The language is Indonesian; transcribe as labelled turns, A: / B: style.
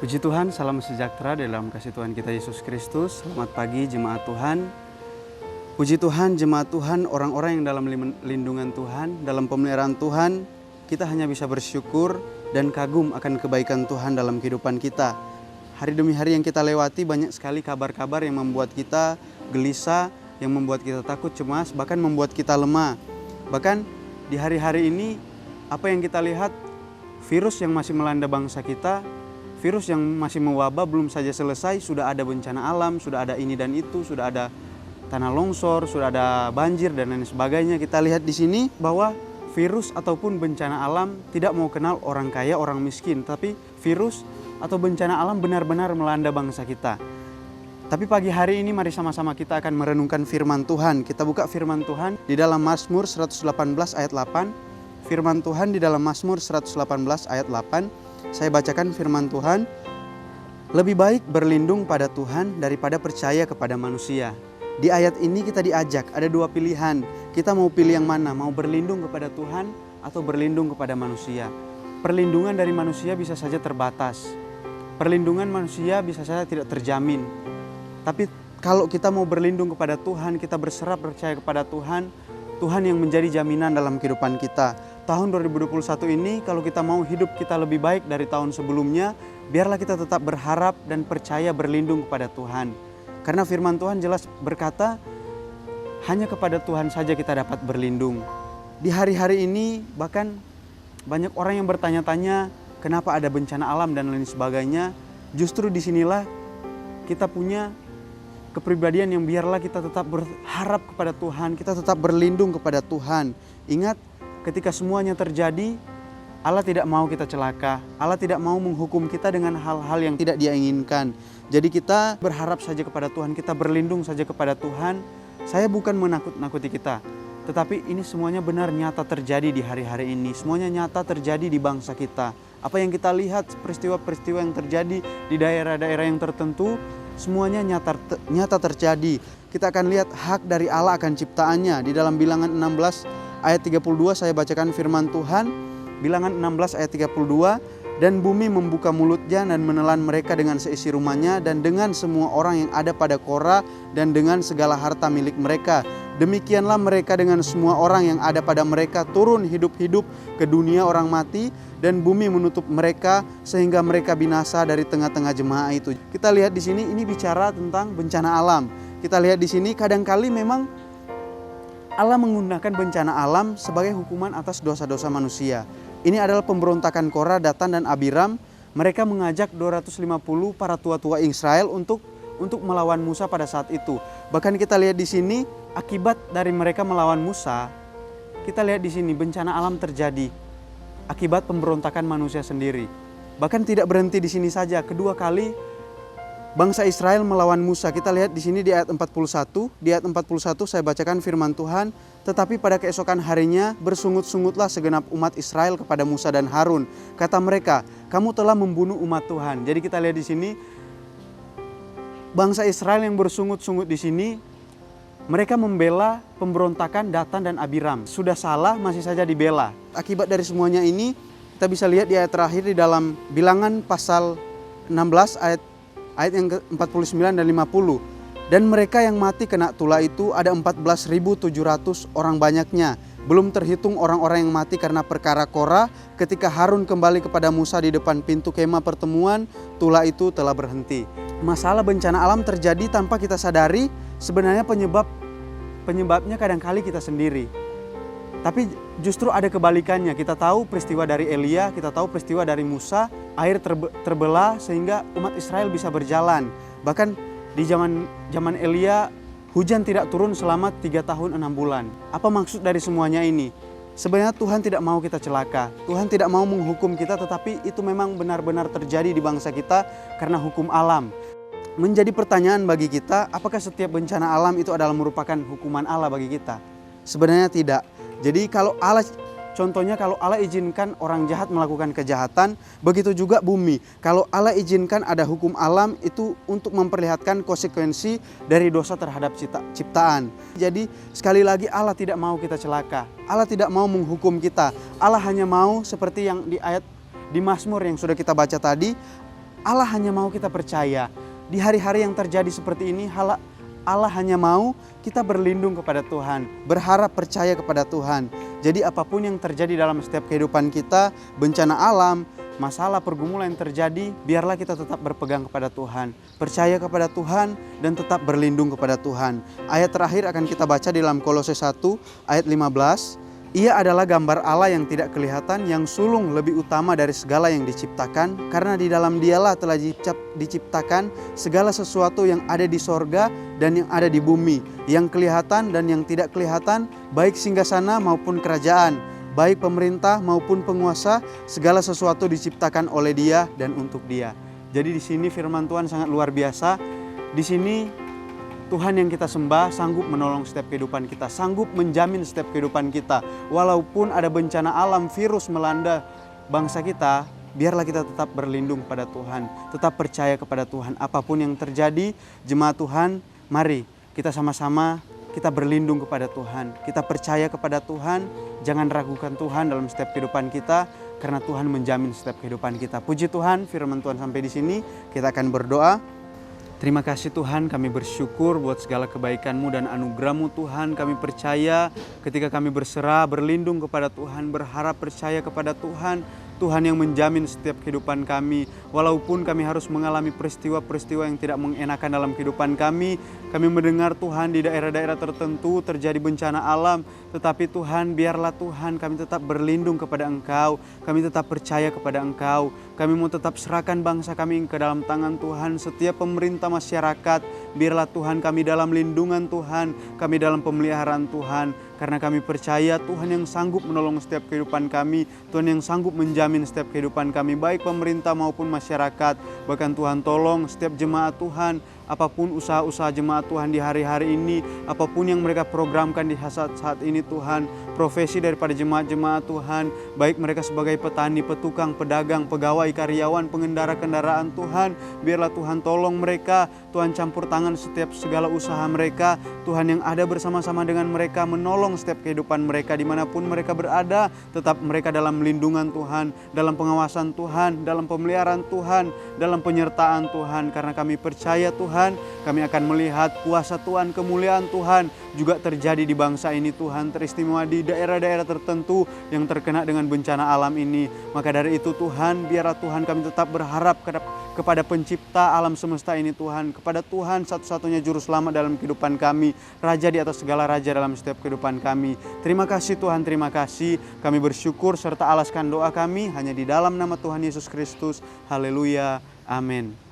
A: Puji Tuhan, salam sejahtera dalam kasih Tuhan kita Yesus Kristus. Selamat pagi jemaat Tuhan. Puji Tuhan, jemaat Tuhan, orang-orang yang dalam lindungan Tuhan, dalam pemeliharaan Tuhan, kita hanya bisa bersyukur dan kagum akan kebaikan Tuhan dalam kehidupan kita. Hari demi hari yang kita lewati, banyak sekali kabar-kabar yang membuat kita gelisah, yang membuat kita takut, cemas, bahkan membuat kita lemah. Bahkan di hari-hari ini, apa yang kita lihat, virus yang masih melanda bangsa kita, virus yang masih mewabah belum saja selesai, sudah ada bencana alam, sudah ada ini dan itu, sudah ada tanah longsor, sudah ada banjir dan lain sebagainya. Kita lihat di sini bahwa virus ataupun bencana alam tidak mau kenal orang kaya, orang miskin, tapi virus atau bencana alam benar-benar melanda bangsa kita. Tapi pagi hari ini mari sama-sama kita akan merenungkan firman Tuhan. Kita buka firman Tuhan di dalam Mazmur 118 ayat 8. Firman Tuhan di dalam Mazmur 118 ayat 8. Saya bacakan firman Tuhan. Lebih baik berlindung pada Tuhan daripada percaya kepada manusia. Di ayat ini kita diajak, ada dua pilihan. Kita mau pilih yang mana? Mau berlindung kepada Tuhan atau berlindung kepada manusia? Perlindungan dari manusia bisa saja terbatas. Perlindungan manusia bisa saja tidak terjamin. Tapi kalau kita mau berlindung kepada Tuhan, kita berserah percaya kepada Tuhan, Tuhan yang menjadi jaminan dalam kehidupan kita. Tahun 2021 ini kalau kita mau hidup kita lebih baik dari tahun sebelumnya, biarlah kita tetap berharap dan percaya berlindung kepada Tuhan. Karena firman Tuhan jelas berkata, hanya kepada Tuhan saja kita dapat berlindung. Di hari-hari ini bahkan banyak orang yang bertanya-tanya kenapa ada bencana alam dan lain sebagainya. Justru disinilah kita punya kepribadian yang biarlah kita tetap berharap kepada Tuhan, kita tetap berlindung kepada Tuhan. Ingat, ketika semuanya terjadi, Allah tidak mau kita celaka. Allah tidak mau menghukum kita dengan hal-hal yang tidak Dia inginkan. Jadi kita berharap saja kepada Tuhan, kita berlindung saja kepada Tuhan. Saya bukan menakut-nakuti kita, tetapi ini semuanya benar nyata terjadi di hari-hari ini. Semuanya nyata terjadi di bangsa kita. Apa yang kita lihat, peristiwa-peristiwa yang terjadi di daerah-daerah yang tertentu, semuanya nyata terjadi. Kita akan lihat hak dari Allah akan ciptaannya. Di dalam Bilangan 16 ayat 32 saya bacakan firman Tuhan. Bilangan 16 ayat 32. Dan bumi membuka mulutnya dan menelan mereka dengan seisi rumahnya dan dengan semua orang yang ada pada Korah dan dengan segala harta milik mereka. Demikianlah mereka dengan semua orang yang ada pada mereka turun hidup-hidup ke dunia orang mati dan bumi menutup mereka sehingga mereka binasa dari tengah-tengah jemaah itu. Kita lihat di sini ini bicara tentang bencana alam. Kita lihat di sini kadang-kali memang Allah menggunakan bencana alam sebagai hukuman atas dosa-dosa manusia. Ini adalah pemberontakan Korah, Datan dan Abiram. Mereka mengajak 250 para tua-tua Israel untuk melawan Musa pada saat itu. Bahkan kita lihat di sini akibat dari mereka melawan Musa, kita lihat di sini bencana alam terjadi akibat pemberontakan manusia sendiri. Bahkan tidak berhenti di sini saja, kedua kali bangsa Israel melawan Musa. Kita lihat di sini di ayat 41. Di ayat 41 saya bacakan firman Tuhan. Tetapi pada keesokan harinya bersungut-sungutlah segenap umat Israel kepada Musa dan Harun. Kata mereka, kamu telah membunuh umat Tuhan. Jadi kita lihat di sini bangsa Israel yang bersungut-sungut di sini, mereka membela pemberontakan Datan dan Abiram. Sudah salah masih saja dibela. Akibat dari semuanya ini kita bisa lihat di ayat terakhir di dalam Bilangan pasal 16 ayat yang ke-49 dan 50. Dan mereka yang mati kena tulah itu ada 14.700 orang banyaknya. Belum terhitung orang-orang yang mati karena perkara Korah. Ketika Harun kembali kepada Musa di depan pintu kemah pertemuan, tulah itu telah berhenti. Masalah bencana alam terjadi tanpa kita sadari. Sebenarnya penyebabnya kadang-kali kita sendiri. Tapi justru ada kebalikannya. Kita tahu peristiwa dari Elia, kita tahu peristiwa dari Musa, air terbelah sehingga umat Israel bisa berjalan. Bahkan di zaman Elia, hujan tidak turun selama 3 tahun 6 bulan. Apa maksud dari semuanya ini? Sebenarnya Tuhan tidak mau kita celaka. Tuhan tidak mau menghukum kita, tetapi itu memang benar-benar terjadi di bangsa kita karena hukum alam. Menjadi pertanyaan bagi kita, apakah setiap bencana alam itu adalah merupakan hukuman Allah bagi kita? Sebenarnya tidak. Jadi contohnya kalau Allah izinkan orang jahat melakukan kejahatan, begitu juga bumi. Kalau Allah izinkan ada hukum alam itu untuk memperlihatkan konsekuensi dari dosa terhadap ciptaan. Jadi sekali lagi Allah tidak mau kita celaka. Allah tidak mau menghukum kita. Allah hanya mau seperti yang di ayat di Mazmur yang sudah kita baca tadi. Allah hanya mau kita percaya. Di hari-hari yang terjadi seperti ini, Allah hanya mau kita berlindung kepada Tuhan, berharap percaya kepada Tuhan. Jadi apapun yang terjadi dalam setiap kehidupan kita, bencana alam, masalah, pergumulan yang terjadi, biarlah kita tetap berpegang kepada Tuhan, percaya kepada Tuhan, dan tetap berlindung kepada Tuhan. Ayat terakhir akan kita baca di dalam Kolose 1 ayat 15. Ia adalah gambar Allah yang tidak kelihatan, yang sulung lebih utama dari segala yang diciptakan, karena di dalam Dialah telah diciptakan segala sesuatu yang ada di sorga dan yang ada di bumi, yang kelihatan dan yang tidak kelihatan, baik singgasana maupun kerajaan, baik pemerintah maupun penguasa, segala sesuatu diciptakan oleh Dia dan untuk Dia. Jadi di sini firman Tuhan sangat luar biasa. Di sini Tuhan yang kita sembah sanggup menolong setiap kehidupan kita, sanggup menjamin setiap kehidupan kita. Walaupun ada bencana alam, virus melanda bangsa kita, biarlah kita tetap berlindung pada Tuhan, tetap percaya kepada Tuhan. Apapun yang terjadi, jemaat Tuhan, mari kita sama-sama kita berlindung kepada Tuhan. Kita percaya kepada Tuhan, jangan ragukan Tuhan dalam setiap kehidupan kita, karena Tuhan menjamin setiap kehidupan kita. Puji Tuhan, firman Tuhan sampai di sini. Kita akan berdoa. Terima kasih Tuhan, kami bersyukur buat segala kebaikan-Mu dan anugerah-Mu Tuhan. Kami percaya ketika kami berserah, berlindung kepada Tuhan, berharap percaya kepada Tuhan, Tuhan yang menjamin setiap kehidupan kami. Walaupun kami harus mengalami peristiwa-peristiwa yang tidak mengenakan dalam kehidupan kami mendengar Tuhan di daerah-daerah tertentu terjadi bencana alam. Tetapi Tuhan, biarlah Tuhan kami tetap berlindung kepada Engkau, kami tetap percaya kepada Engkau. Kami mau tetap serahkan bangsa kami ke dalam tangan Tuhan. Setiap pemerintah masyarakat, biarlah Tuhan kami dalam lindungan Tuhan, kami dalam pemeliharaan Tuhan. Karena kami percaya Tuhan yang sanggup menolong setiap kehidupan kami, Tuhan yang sanggup menjamin setiap kehidupan kami, baik pemerintah maupun masyarakat. Bahkan Tuhan tolong setiap jemaat Tuhan, apapun usaha-usaha jemaat Tuhan di hari-hari ini, apapun yang mereka programkan di saat ini Tuhan, profesi daripada jemaat-jemaat Tuhan, baik mereka sebagai petani, petukang, pedagang, pegawai, karyawan, pengendara kendaraan Tuhan, biarlah Tuhan tolong mereka, Tuhan campur tangan setiap segala usaha mereka, Tuhan yang ada bersama-sama dengan mereka, menolong setiap kehidupan mereka dimanapun mereka berada, tetap mereka dalam lindungan Tuhan, dalam pengawasan Tuhan, dalam pemeliharaan Tuhan, dalam penyertaan Tuhan. Karena kami percaya Tuhan, kami akan melihat kuasa Tuhan, kemuliaan Tuhan juga terjadi di bangsa ini Tuhan, teristimewa di daerah-daerah tertentu yang terkena dengan bencana alam ini. Maka dari itu Tuhan, biarlah Tuhan kami tetap berharap kepada pencipta alam semesta ini Tuhan, kepada Tuhan satu-satunya juru selamat dalam kehidupan kami, Raja di atas segala raja dalam setiap kehidupan kami. Terima kasih Tuhan, terima kasih. Kami bersyukur serta alaskan doa kami hanya di dalam nama Tuhan Yesus Kristus. Haleluya, amin.